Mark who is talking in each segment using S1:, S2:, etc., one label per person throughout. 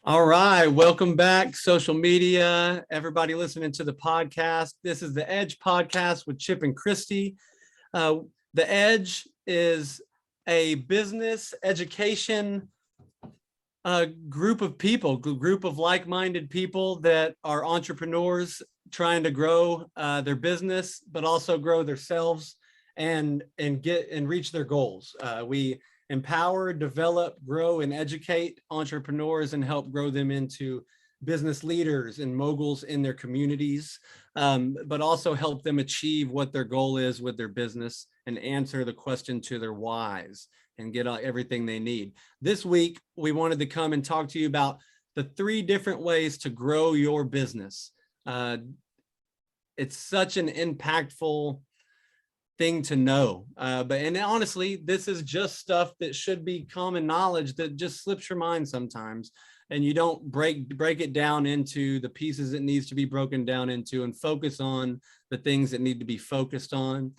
S1: All right, welcome back, social media, everybody listening to the podcast. This is the Edge podcast with Chip and Christy. The Edge is a business education group of people, group of like-minded people that are entrepreneurs trying to grow their business, but also grow themselves and reach their goals. We empower, develop, grow, and educate entrepreneurs and help grow them into business leaders and moguls in their communities, but also help them achieve what their goal is with their business and answer the question to their whys and get everything they need. This week, we wanted to come and talk to you about the 3 different ways to grow your business. It's such an impactful thing to know. And honestly, this is just stuff that should be common knowledge that just slips your mind sometimes. And you don't break it down into the pieces it needs to be broken down into and focus on the things that need to be focused on.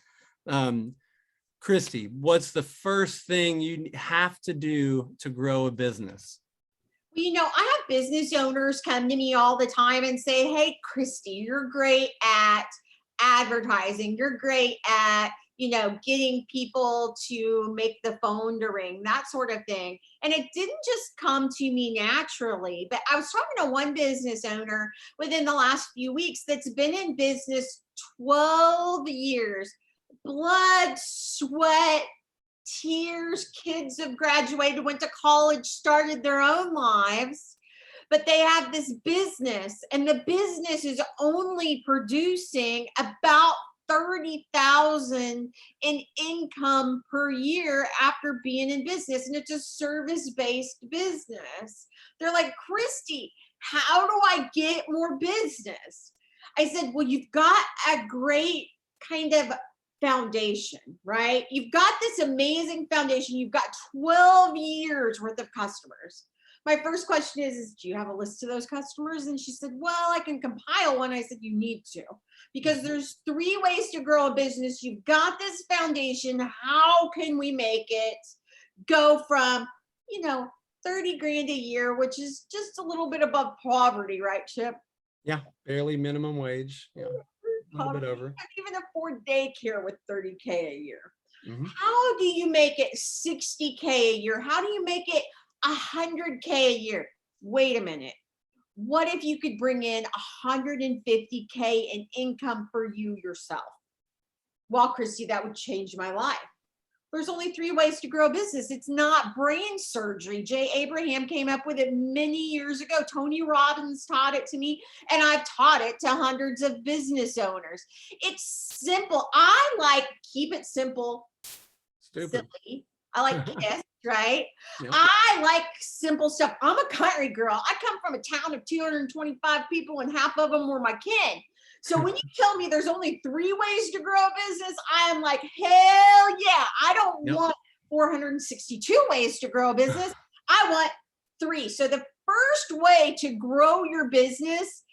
S1: Christy, what's the first thing you have to do to grow a business?
S2: Well, I have business owners come to me all the time and say, hey, Christy, you're great at advertising. You're great at, getting people to make the phone to ring, that sort of thing. And it didn't just come to me naturally, but I was talking to one business owner within the last few weeks that's been in business 12 years, blood, sweat, tears. Kids have graduated, went to college, started their own lives, but they have this business, and the business is only producing about $30,000 in income per year after being in business, and it's a service-based business. They're like, Christy, how do I get more business? I said, well, you've got a great kind of foundation, right? You've got this amazing foundation. You've got 12 years worth of customers. My first question is, do you have a list of those customers? And she said, well, I can compile one. I said, you need to, because there's 3 ways to grow a business. You've got this foundation. How can we make it go from, 30 grand a year, which is just a little bit above poverty, right, Chip?
S1: Yeah, barely minimum wage. Yeah. A little bit over.
S2: You can't even afford daycare with 30K a year.
S1: Mm-hmm.
S2: How do you make it 60K a year? How do you make it 100K a year? Wait a minute. What if you could bring in 150K in income for you yourself? Well, Christy, that would change my life. There's only 3 ways to grow a business. It's not brain surgery. Jay Abraham came up with it many years ago. Tony Robbins taught it to me, and I've taught it to hundreds of business owners. It's simple. I like keep it simple.
S1: Stupid.
S2: Silly. I like KISS, right?
S1: Yep.
S2: I like simple stuff. I'm a country girl. I come from a town of 225 people, and half of them were my kin. So when you tell me there's only 3 ways to grow a business, I am like, hell yeah. I don't want 462 ways to grow a business. I want 3. So the first way to grow your business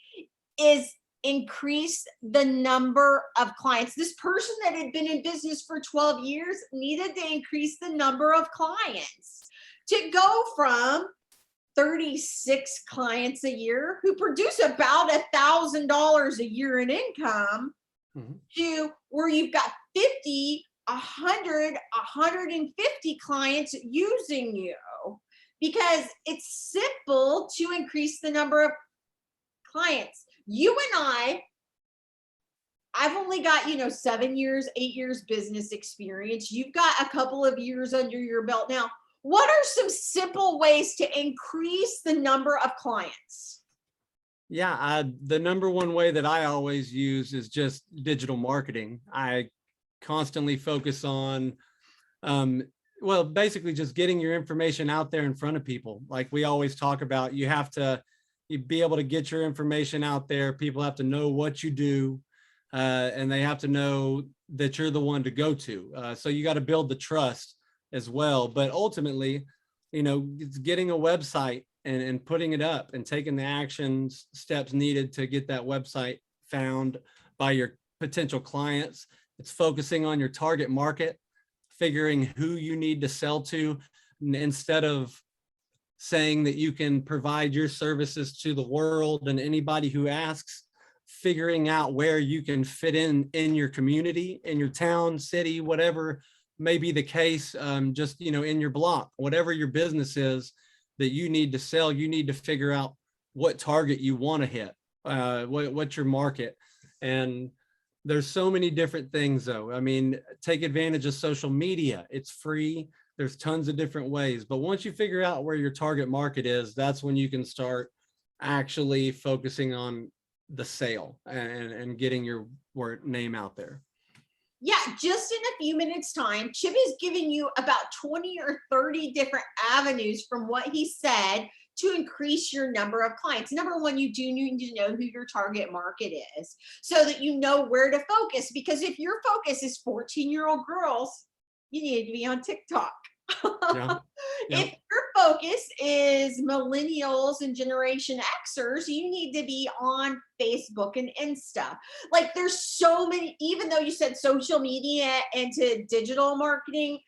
S2: is increase the number of clients. This person that had been in business for 12 years needed to increase the number of clients to go from 36 clients a year who produce about $1,000 a year in income to where you've got 50, 100, 150 clients using you, because it's simple to increase the number of clients. You and I've only got, 7 years, 8 years business experience. You've got a couple of years under your belt now. What are some simple ways to increase the number of clients?
S1: Yeah, the number one way that I always use is just digital marketing. I constantly focus on, basically just getting your information out there in front of people. Like we always talk about, you be able to get your information out there. People have to know what you do, and they have to know that you're the one to go to. So you got to build the trust as well. But ultimately, it's getting a website and putting it up and taking the steps needed to get that website found by your potential clients. It's focusing on your target market, figuring who you need to sell to instead of saying that you can provide your services to the world and anybody who asks, figuring out where you can fit in your community, in your town, city, whatever may be the case, just, in your block, whatever your business is that you need to sell, you need to figure out what target you want to hit, what's your market. And there's so many different things though. I mean, take advantage of social media. It's free. There's tons of different ways, but once you figure out where your target market is, that's when you can start actually focusing on the sale and getting your name out there.
S2: Yeah, just in a few minutes time, Chip is giving you about 20 or 30 different avenues from what he said to increase your number of clients. Number one, you do need to know who your target market is so that you know where to focus. Because if your focus is 14-year-old girls, you need to be on TikTok.
S1: Yeah.
S2: If your focus is millennials and Generation Xers, you need to be on Facebook and Insta. Like there's so many, even though you said social media into digital marketing,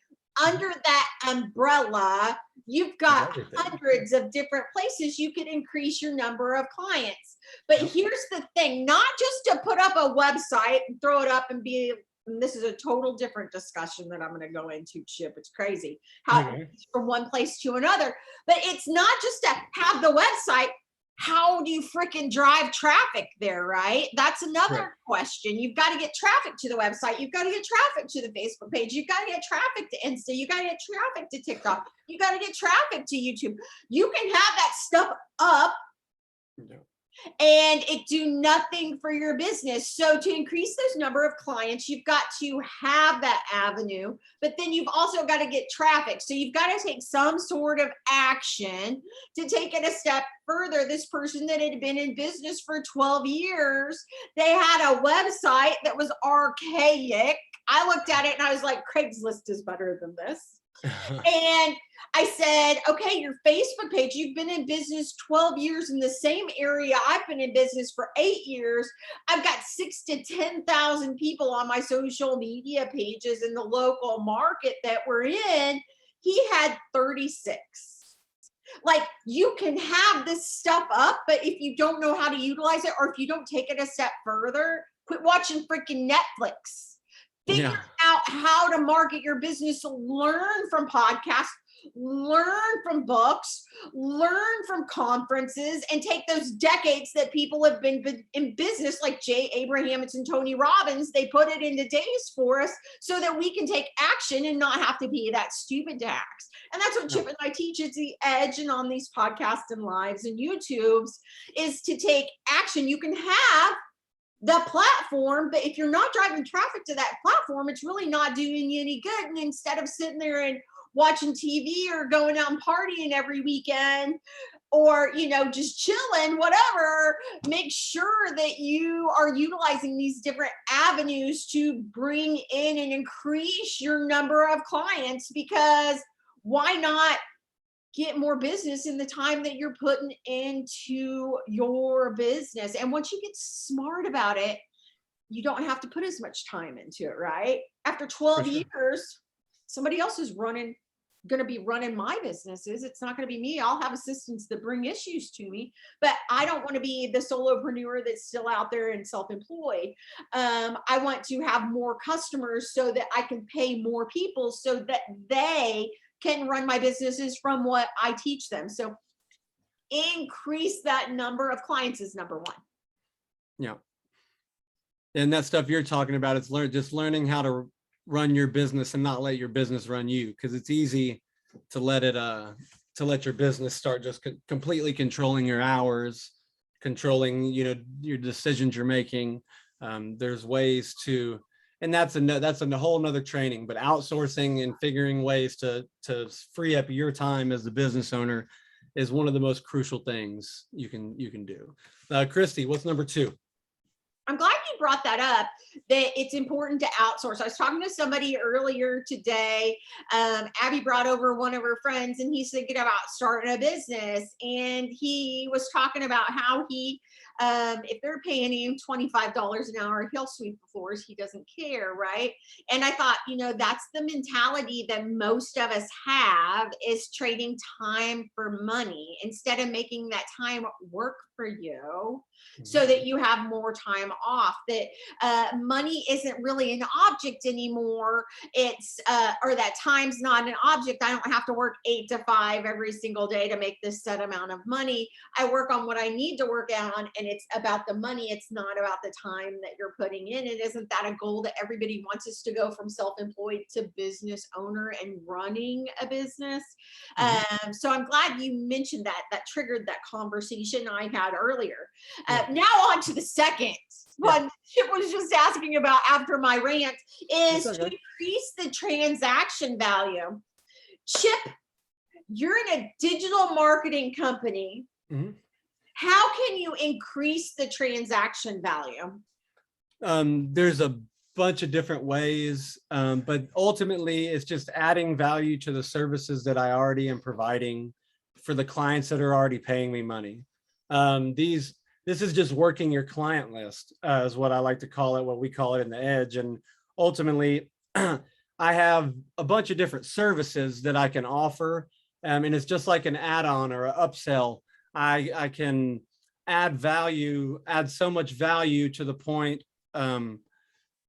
S2: under that umbrella, you've got hundreds of different places you could increase your number of clients. But here's the thing, not just to put up a website and throw it up and be, and this is a total different discussion that I'm going to go into, Chip. It's crazy how it's from one place to another. But it's not just to have the website. How do you freaking drive traffic there, right? That's another question. You've got to get traffic to the website. You've got to get traffic to the Facebook page. You've got to get traffic to Insta. You got to get traffic to TikTok. You got to get traffic to YouTube. You can have that stuff up and it do nothing for your business. So to increase those number of clients, you've got to have that avenue, but then you've also got to get traffic. So you've got to take some sort of action to take it a step further. This person that had been in business for 12 years, they had a website that was archaic. I looked at it and I was like, Craigslist is better than this. And I said, okay, your Facebook page, you've been in business 12 years in the same area. I've been in business for 8 years. I've got 6,000 to 10,000 people on my social media pages in the local market that we're in. He had 36. Like you can have this stuff up, but if you don't know how to utilize it, or if you don't take it a step further, quit watching freaking Netflix. Figure out how to market your business. Learn from podcasts, learn from books, learn from conferences, and take those decades that people have been in business, like Jay Abrahamson and Tony Robbins. They put it into days for us so that we can take action and not have to be that stupid tax. And that's what Chip and I teach at the Edge and on these podcasts and lives and YouTubes, is to take action. You can have the platform, but if you're not driving traffic to that platform, it's really not doing you any good. And instead of sitting there and watching TV or going out and partying every weekend, or, just chilling, whatever, make sure that you are utilizing these different avenues to bring in and increase your number of clients, because why not get more business in the time that you're putting into your business? And once you get smart about it, you don't have to put as much time into it, right? After 12 years, somebody else is going to be running my businesses. It's not going to be me. I'll have assistants that bring issues to me, but I don't want to be the solopreneur that's still out there and self-employed. I want to have more customers so that I can pay more people so that they can run my businesses from what I teach them. So increase that number of clients is number one.
S1: Yeah. And that stuff you're talking about is just learning how to run your business and not let your business run you, because it's easy to let your business start just completely controlling your hours, controlling, your decisions you're making. There's ways to, and that's a whole nother training, but outsourcing and figuring ways to free up your time as the business owner is one of the most crucial things you can do. Christy, what's number 2?
S2: I'm glad you brought that up, that it's important to outsource. I was talking to somebody earlier today. Abby brought over one of her friends, and he's thinking about starting a business. And he was talking about how he If they're paying him $25 an hour, he'll sweep the floors. He doesn't care, right? And I thought, that's the mentality that most of us have, is trading time for money instead of making that time work for you so that you have more time off. That money isn't really an object anymore. It's or that time's not an object. I don't have to work 8 to 5 every single day to make this set amount of money. I work on what I need to work on, and it's about the money. It's not about the time that you're putting in. And isn't that a goal that everybody wants us to go from self-employed to business owner and running a business? So I'm glad you mentioned that. That triggered that conversation I had earlier. Now on to the second one Chip was just asking about after my rant, is to increase the transaction value. Chip, you're in a digital marketing company. How can you increase the transaction value?
S1: There's a bunch of different ways, but ultimately it's just adding value to the services that I already am providing for the clients that are already paying me money. This is just working your client list, is what I like to call it, what we call it in the Edge. And ultimately, I have a bunch of different services that I can offer. And it's just like an add-on or an upsell. I can add value, add so much value to the point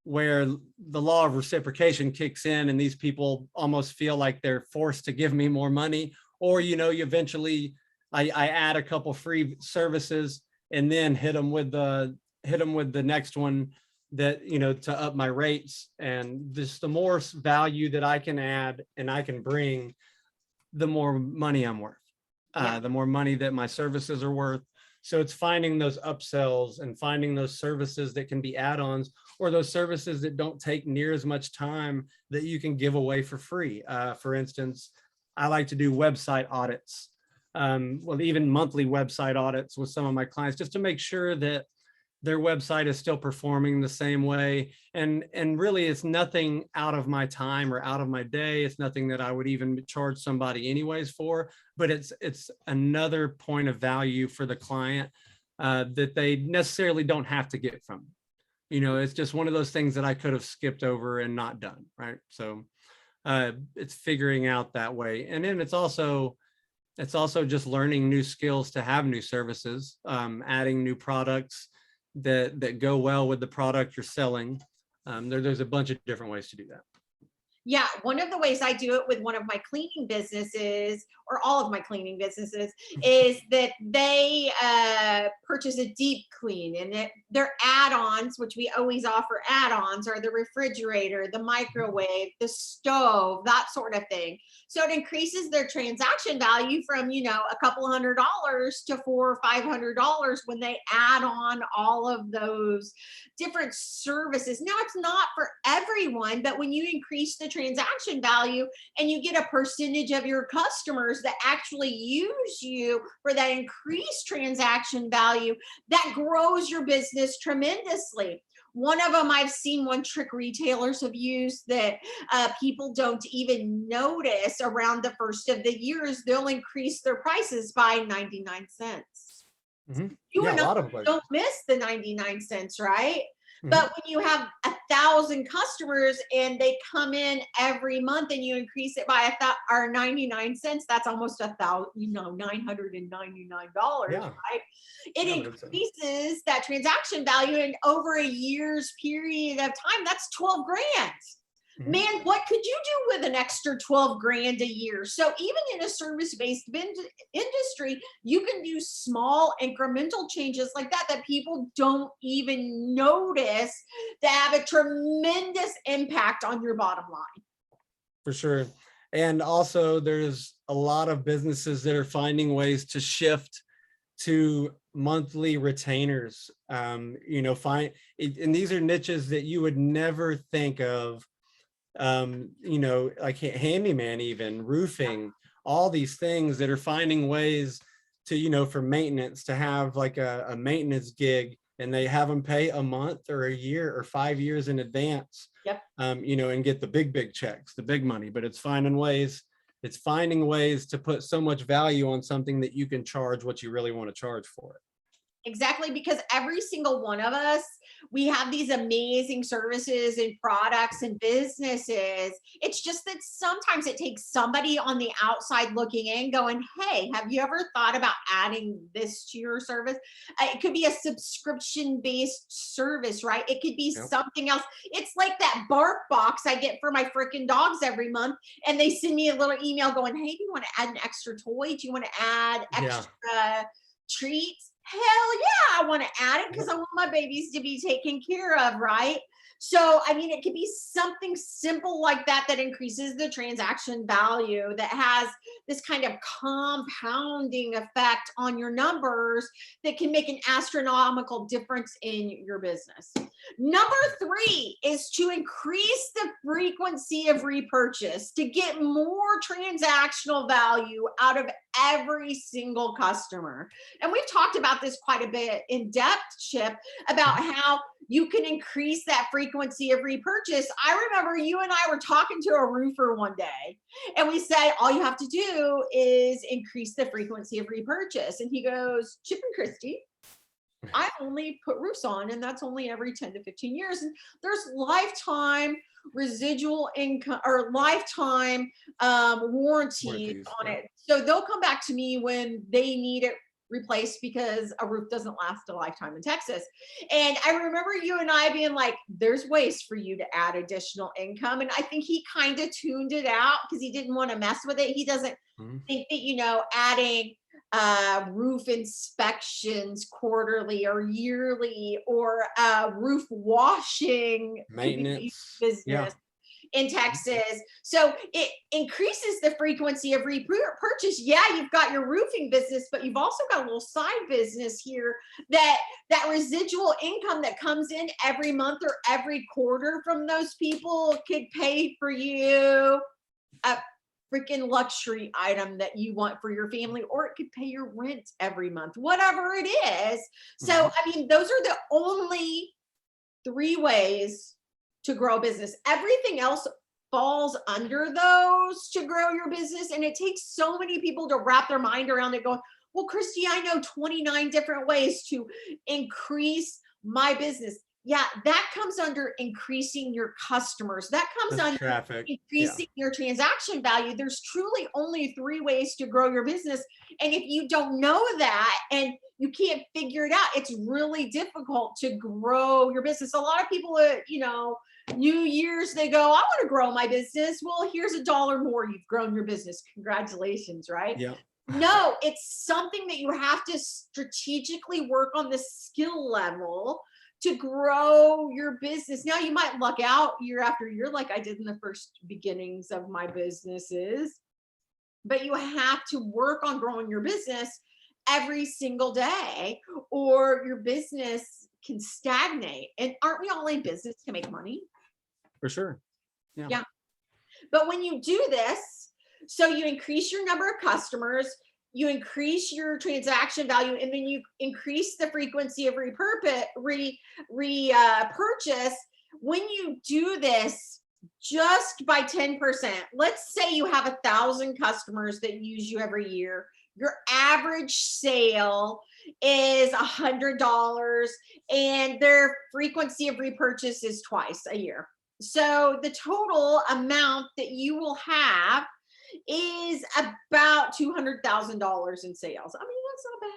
S1: where the law of reciprocation kicks in, and these people almost feel like they're forced to give me more money. Or, you eventually I add a couple free services and then hit them with the next one that, to up my rates. And just the more value that I can add and I can bring, the more money I'm worth, the more money that my services are worth. So it's finding those upsells and finding those services that can be add-ons, or those services that don't take near as much time that you can give away for free. For instance, I like to do website audits, even monthly website audits with some of my clients, just to make sure that their website is still performing the same way. And really, it's nothing out of my time or out of my day. It's nothing that I would even charge somebody anyways for, but it's another point of value for the client that they necessarily don't have to get from. It's just one of those things that I could have skipped over and not done, right? So it's figuring out that way. And then it's also just learning new skills to have new services, adding new products that go well with the product you're selling. There's a bunch of different ways to do that.
S2: Yeah, one of the ways I do it with one of my cleaning businesses, or all of my cleaning businesses, is that they purchase a deep clean, and their add-ons, which we always offer add-ons, are the refrigerator, the microwave, the stove, that sort of thing. So it increases their transaction value from, a couple $100 to $400 or $500 when they add on all of those different services. Now, it's not for everyone, but when you increase the transaction value and you get a percentage of your customers that actually use you for that increased transaction value, that grows your business tremendously. One of them, I've seen one trick retailers have used that people don't even notice around the first of the years, they'll increase their prices by 99 cents. You and I don't miss the 99 cents, right? But when you have 1,000 customers and they come in every month and you increase it by 99 cents, that's almost $999, right? It increases that transaction value, and over a year's period of time, that's 12 grand. Man, what could you do with an extra 12 grand a year? So even in a service-based industry, you can do small incremental changes like that people don't even notice, that have a tremendous impact on your bottom line.
S1: For sure. And also there's a lot of businesses that are finding ways to shift to monthly retainers, and these are niches that you would never think of. Like handyman, even roofing, all these things that are finding ways to, for maintenance, to have like a maintenance gig, and they have them pay a month or a year or 5 years in advance, and get the big checks, the big money. But it's finding ways to put so much value on something that you can charge what you really want to charge for it.
S2: Exactly, because every single one of us, we have these amazing services and products and businesses. It's just that sometimes it takes somebody on the outside looking in going, hey, have you ever thought about adding this to your service? It could be a subscription-based service, right? It could be something else. It's like that bark box I get for my freaking dogs every month, and they send me a little email going, hey, do you want to add an extra toy? Do you want to add extra treats? Hell yeah, I want to add it because I want my babies to be taken care of, right? So, I mean, it could be something simple like that that increases the transaction value, that has this kind of compounding effect on your numbers that can make an astronomical difference in your business. Number 3 is to increase the frequency of repurchase to get more transactional value out of every single customer. And we've talked about this quite a bit in depth, Chip, about how you can increase that frequency of repurchase. I remember you and I were talking to a roofer one day, and we said, all you have to do is increase the frequency of repurchase. And he goes, Chip and Christy, I only put roofs on, and that's only every 10 to 15 years. And there's lifetime residual income or lifetime warranties on it. So they'll come back to me when they need it replaced because a roof doesn't last a lifetime in Texas. And I remember you and I being like, there's ways for you to add additional income. And I think he kind of tuned it out because he didn't want to mess with it. He doesn't think that, adding roof inspections quarterly or yearly, or roof washing
S1: maintenance
S2: business in Texas. So it increases the frequency of repurchase. Yeah, you've got your roofing business, but you've also got a little side business here that residual income that comes in every month or every quarter from those people could pay for you a freaking luxury item that you want for your family, or it could pay your rent every month, whatever it is. So, I mean, those are the only 3 ways to grow a business. Everything else falls under those to grow your business. And it takes so many people to wrap their mind around it going, well, Christy, I know 29 different ways to increase my business. Yeah, that comes under increasing your customers. That comes under
S1: traffic,
S2: increasing your transaction value. There's truly only 3 ways to grow your business. And if you don't know that and you can't figure it out, it's really difficult to grow your business. A lot of people, New Year's, they go, I want to grow my business. Well, here's $1 more. You've grown your business. Congratulations, right?
S1: Yeah.
S2: No, it's something that you have to strategically work on the skill level to grow your business. Now, you might luck out year after year, like I did in the first beginnings of my businesses, but you have to work on growing your business every single day, or your business can stagnate. And aren't we all in business to make money?
S1: For sure.
S2: Yeah. But when you do this, so you increase your number of customers, you increase your transaction value, and then you increase the frequency of repurchase. When you do this just by 10%, let's say you have 1,000 customers that use you every year, your average sale is $100, and their frequency of repurchase is twice a year. So the total amount that you will have is about $200,000 in sales. I mean, that's not bad.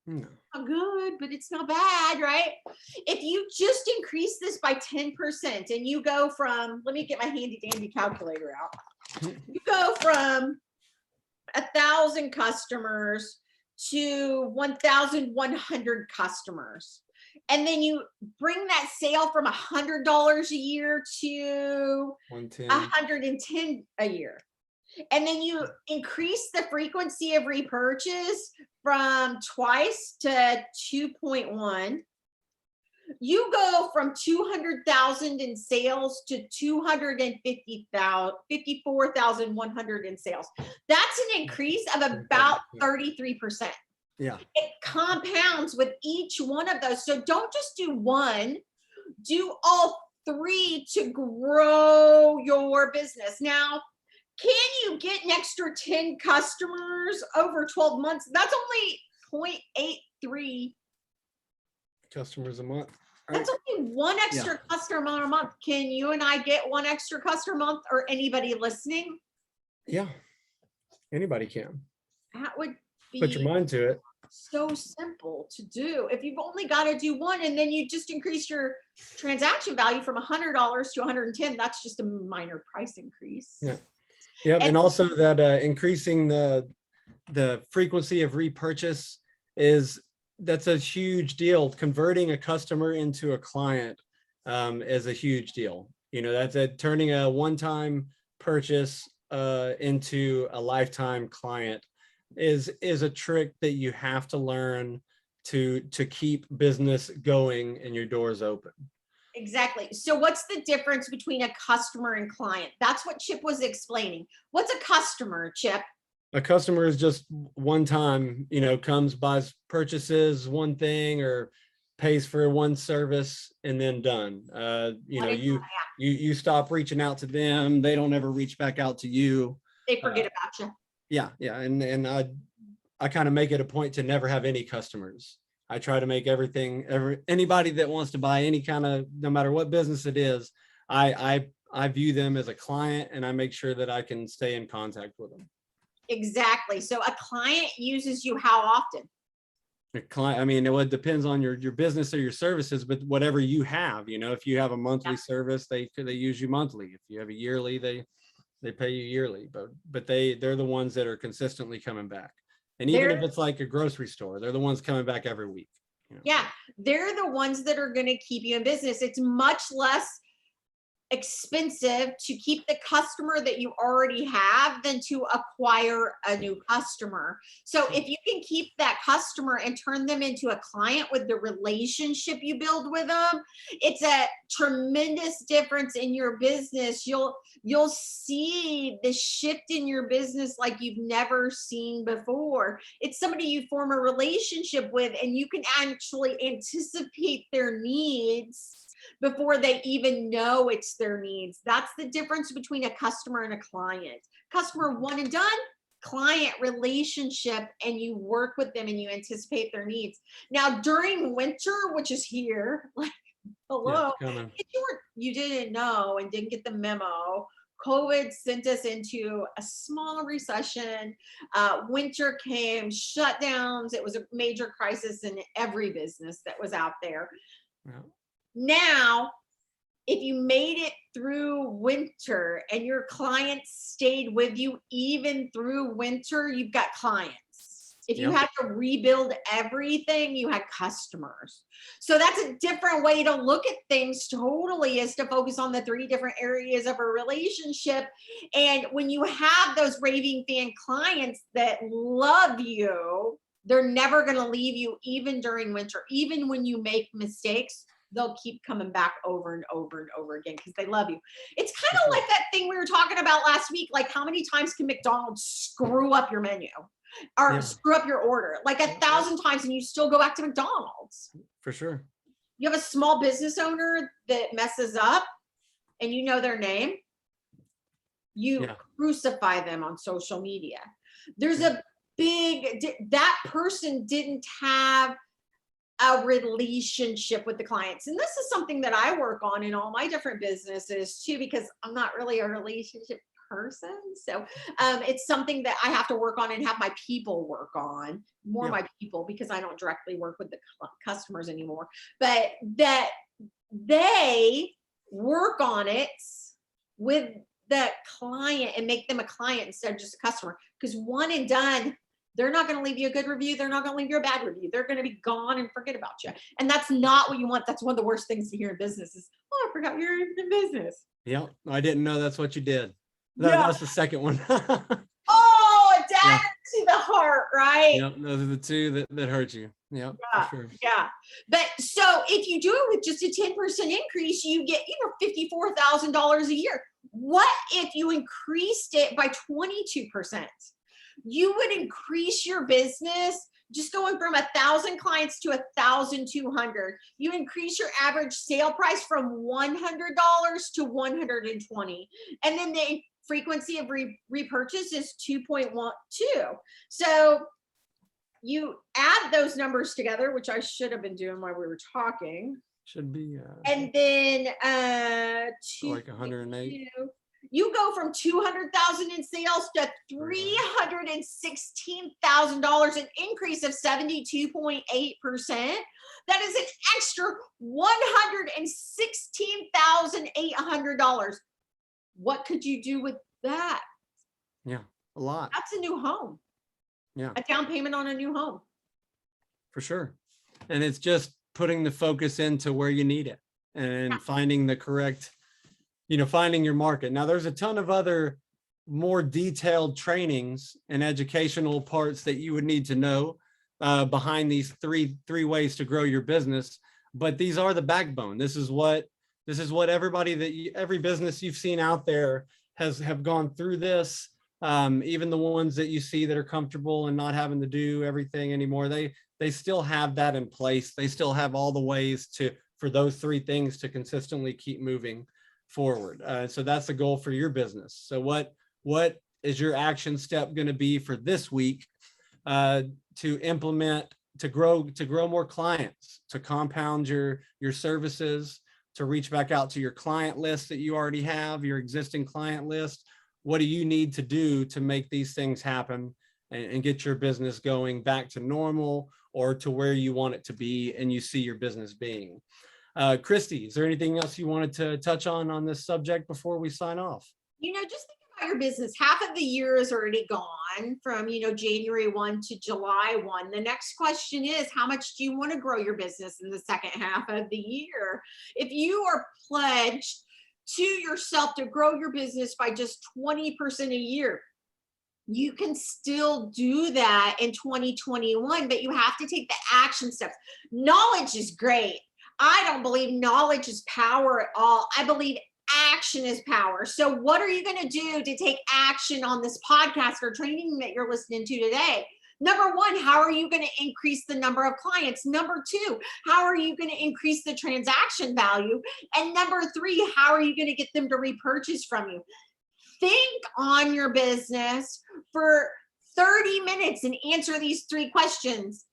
S1: No.
S2: Not good, but it's not bad, right? If you just increase this by 10% and you go from, let me get my handy dandy calculator out. You go from 1,000 customers to 1,100 customers. And then you bring that sale from $100 a year to 110 a year. And then you increase the frequency of repurchase from twice to 2.1. You go from 200,000 in sales to 254,100 in sales. That's an increase of about 33%.
S1: Yeah.
S2: It compounds with each one of those. So don't just do one, do all 3 to grow your business. Now, can you get an extra 10 customers over 12 months? That's only 0.83
S1: customers a month.
S2: That's only one extra customer a month. Can you and I get one extra customer a month, or anybody listening?
S1: Yeah, anybody can.
S2: That would
S1: Put your
S2: be
S1: mind to it.
S2: so simple to do. If you've only got to do one, and then you just increase your transaction value from $100 to 110, that's just a minor price increase.
S1: Yeah. Yeah. And also that increasing the frequency of repurchase that's a huge deal. Converting a customer into a client is a huge deal. You know, that's turning a one-time purchase into a lifetime client is a trick that you have to learn to keep business going and your doors open.
S2: Exactly. So what's the difference between a customer and client? That's what Chip was explaining. What's a customer, Chip?
S1: A customer is just one time, you know, comes, buys, purchases one thing or pays for one service and then done. You know, you stop reaching out to them. They don't ever reach back out to you.
S2: They forget about you.
S1: Yeah. Yeah. And I kind of make it a point to never have any customers. I try to make anybody that wants to buy any kind of, no matter what business it is, I view them as a client, and I make sure that I can stay in contact with them.
S2: Exactly. So a client uses you how often?
S1: A client, I mean, it depends on your business or your services, but whatever you have, you know, if you have a monthly service, they use you monthly. If you have a yearly, they pay you yearly, but they're the ones that are consistently coming back. And even if it's like a grocery store, they're the ones coming back every week. You know? Yeah,
S2: they're the ones that are going to keep you in business. It's much less expensive to keep the customer that you already have than to acquire a new customer. So if you can keep that customer and turn them into a client with the relationship you build with them, it's a tremendous difference in your business. You'll see the shift in your business like you've never seen before. It's somebody you form a relationship with, and you can actually anticipate their needs before they even know it's their needs. That's the difference between a customer and a client. Customer one and done, client relationship, and you work with them and you anticipate their needs. Now during winter, which is here, like, hello, you didn't know and didn't get the memo, COVID sent us into a small recession. Winter came, shutdowns. It was a major crisis in every business that was out there. Yeah. Now, if you made it through winter and your clients stayed with you even through winter, you've got clients. If you had to rebuild everything, you had customers. So that's a different way to look at things totally, is to focus on the 3 different areas of a relationship. And when you have those raving fan clients that love you, they're never going to leave you even during winter. Even when you make mistakes, they'll keep coming back over and over and over again because they love you. It's kind of like that thing we were talking about last week. Like, how many times can McDonald's screw up your menu or screw up your order? Like 1,000 times, and you still go back to McDonald's.
S1: For sure.
S2: You have a small business owner that messes up and you know their name. You crucify them on social media. There's a that person didn't have a relationship with the clients. And this is something that I work on in all my different businesses too, because I'm not really a relationship person. So it's something that I have to work on and have my people work on, my people, because I don't directly work with the customers anymore, but that they work on it with the client and make them a client instead of just a customer. Because one and done, they're not going to leave you a good review. They're not going to leave you a bad review. They're going to be gone and forget about you. And that's not what you want. That's one of the worst things to hear in business is, oh, I forgot you're in business.
S1: Yeah, I didn't know that's what you did. That's the second one.
S2: Oh, a dagger to the heart, right?
S1: Yep, those are the 2 that hurt you. Yep,
S2: for sure. Yeah. But so if you do it with just a 10% increase, you get, $54,000 a year. What if you increased it by 22%? You would increase your business just going from 1,000 clients to 1,200. You increase your average sale price from $100 to $120. And then the frequency of repurchase is 2.12. So you add those numbers together, which I should have been doing while we were talking.
S1: Should be
S2: And then
S1: like 108.
S2: you go from 200,000 in sales to $316,000, an increase of 72.8%. That is an extra $116,800. What could you do with that?
S1: Yeah, a lot.
S2: That's a new home.
S1: Yeah,
S2: a down payment on a new home.
S1: For sure. And it's just putting the focus into where you need it and finding the correct, finding your market. Now, there's a ton of other more detailed trainings and educational parts that you would need to know behind these three ways to grow your business. But these are the backbone. This is what everybody every business you've seen out there have gone through this. Even the ones that you see that are comfortable and not having to do everything anymore, they still have that in place. They still have all the ways for those three things to consistently keep moving forward. So that's the goal for your business. So what is your action step going to be for this week to implement, to grow more clients, to compound your services, to reach back out to your client list that you already have, your existing client list? What do you need to do to make these things happen and get your business going back to normal or to where you want it to be and you see your business being? Christy, is there anything else you wanted to touch on this subject before we sign off?
S2: Just think about your business. Half of the year is already gone from, January 1 to July 1. The next question is, how much do you want to grow your business in the second half of the year? If you are pledged to yourself to grow your business by just 20% a year, you can still do that in 2021, but you have to take the action steps. Knowledge is great. I don't believe knowledge is power at all. I believe action is power. So what are you going to do to take action on this podcast or training that you're listening to today? Number one, how are you going to increase the number of clients? Number two, how are you going to increase the transaction value? And number three, how are you going to get them to repurchase from you? Think on your business for 30 minutes and answer these three questions.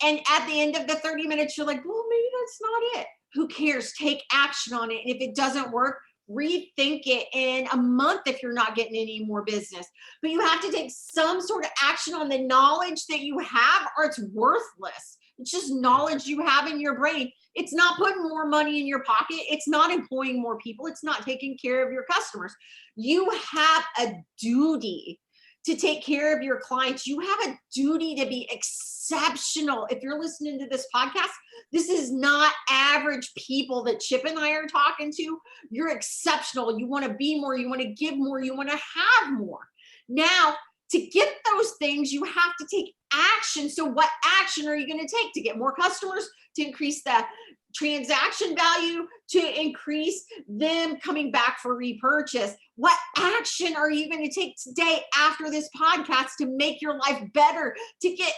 S2: And at the end of the 30 minutes, you're like, well, maybe that's not it. Who cares? Take action on it. And if it doesn't work, rethink it in a month if you're not getting any more business. But you have to take some sort of action on the knowledge that you have, or it's worthless. It's just knowledge you have in your brain. It's not putting more money in your pocket. It's not employing more people. It's not taking care of your customers. You have a duty to take care of your clients. You have a duty to be exceptional. If you're listening to this podcast, this is not average people that Chip and I are talking to. You're exceptional. You want to be more. You want to give more. You want to have more. Now, to get those things, you have to take action. So what action are you going to take to get more customers, to increase the transaction value, to increase them coming back for repurchase? What action are you going to take today after this podcast to make your life better, to get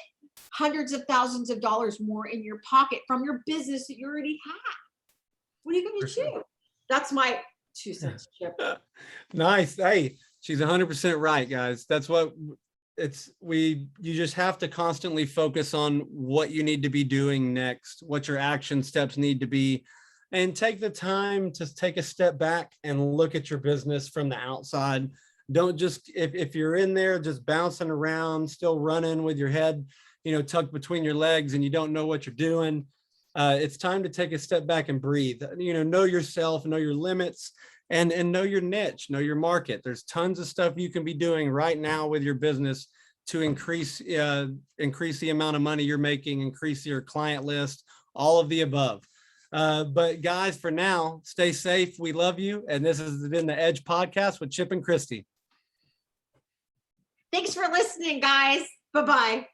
S2: hundreds of thousands of dollars more in your pocket from your business that you already have? What are you going to do? That's my 2 cents, Chip.
S1: Nice. Hey, she's 100% right, guys. That's what you just have to constantly focus on what you need to be doing next, what your action steps need to be, and take the time to take a step back and look at your business from the outside. Don't just, if you're in there just bouncing around, still running with your head, tucked between your legs and you don't know what you're doing, it's time to take a step back and breathe. Know yourself, know your limits, and know your niche, know your market. There's tons of stuff you can be doing right now with your business to increase the amount of money you're making, increase your client list, all of the above. But guys, for now, stay safe. We love you. And this has been the Edge Podcast with Chip and Christy.
S2: Thanks for listening, guys. Bye-bye.